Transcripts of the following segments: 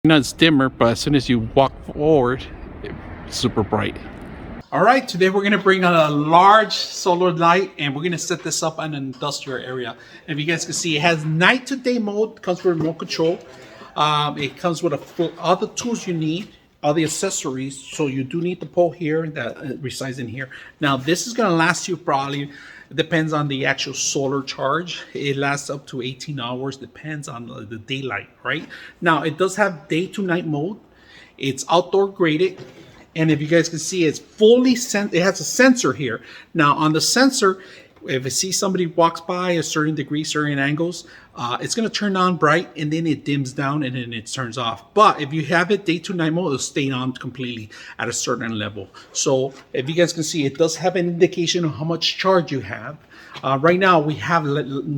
Now it's dimmer, but as soon as you walk forward, it's super bright. All right, today we're gonna bring a large solar light and we're gonna set this up in an industrial area. And if you guys can see, it has night to day mode, comes with remote control. It comes with all the tools you need, all the accessories. So you do need the pole here that resides in here. Now this is gonna last you probably, it depends on the actual solar charge. It lasts up to 18 hours, depends on the daylight, right? Now it does have day to night mode. It's outdoor graded. And if you guys can see, it's fully it has a sensor here. Now on the sensor, if it sees somebody walks by a certain degree, certain angles, it's gonna turn on bright and then it dims down and then it turns off. But if you have it day to night mode, it'll stay on completely at a certain level. So if you guys can see, it does have an indication of how much charge you have. Right now we have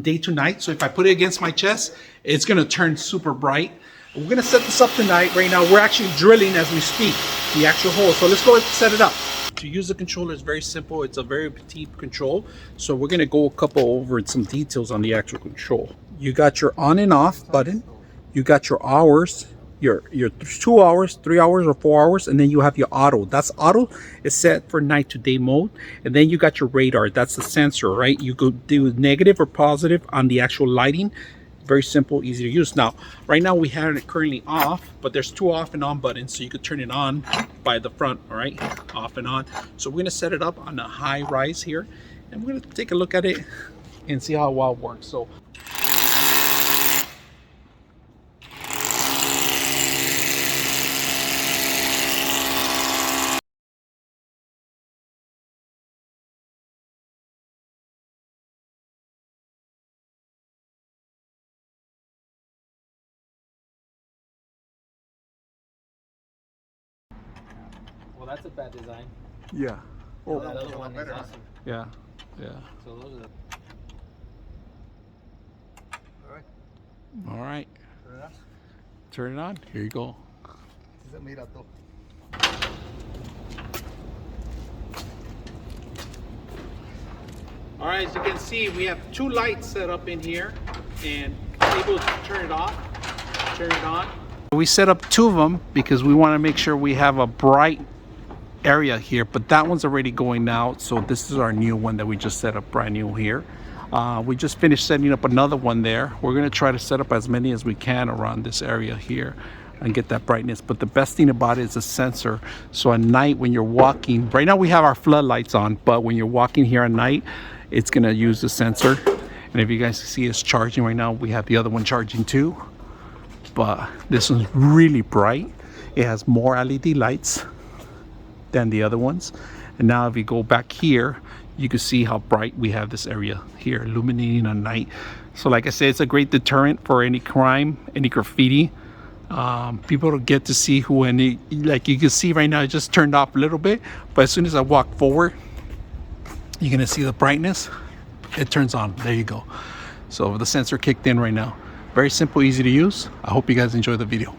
day to night. So if I put it against my chest, it's gonna turn super bright. We're gonna set this up tonight. Right now, we're actually drilling as we speak, the actual hole. So let's go and set it up. To use the controller is very simple. It's a very petite control. So we're gonna go over some details on the actual control. You got your on and off button. You got your hours, your 2 hours, 3 hours, or 4 hours, and then you have your auto. That's auto is set for night to day mode. And then you got your radar. That's the sensor, right? You go do negative or positive on the actual lighting. Very simple, easy to use. Now, right now we have it currently off, but there's 2 off and on buttons, so you could turn it on by the front, all right? Off and on. So we're gonna set it up on a high rise here, and we're gonna take a look at it and see how well it works. So. Well, that's a bad design. Yeah. Oh, that other one is awesome. Yeah. Yeah. So those are the... All right. Turn it on. Here you go. All right, as you can see, we have 2 lights set up in here and able to turn it off, turn it on. We set up 2 of them because we want to make sure we have a bright area here, but that one's already going out. So this is our new one that we just set up brand new here. We just finished setting up another one there. We're going to try to set up as many as we can around this area here and get that brightness. But the best thing about it is a sensor. So at night when you're walking, right now we have our floodlights on, but when you're walking here at night, it's going to use the sensor. And if you guys see it's charging right now, we have the other one charging too. But this one's really bright. It has more LED lights than the other ones. And now if you go back here, you can see how bright we have this area here illuminating at night. So like I said, it's a great deterrent for any crime, any graffiti. People don't get to see who any, like you can see right now, it just turned off a little bit, but as soon as I walk forward, you're gonna see the brightness, it turns on. There you go. So the sensor kicked in right now. Very simple, easy to use. I hope you guys enjoy the video.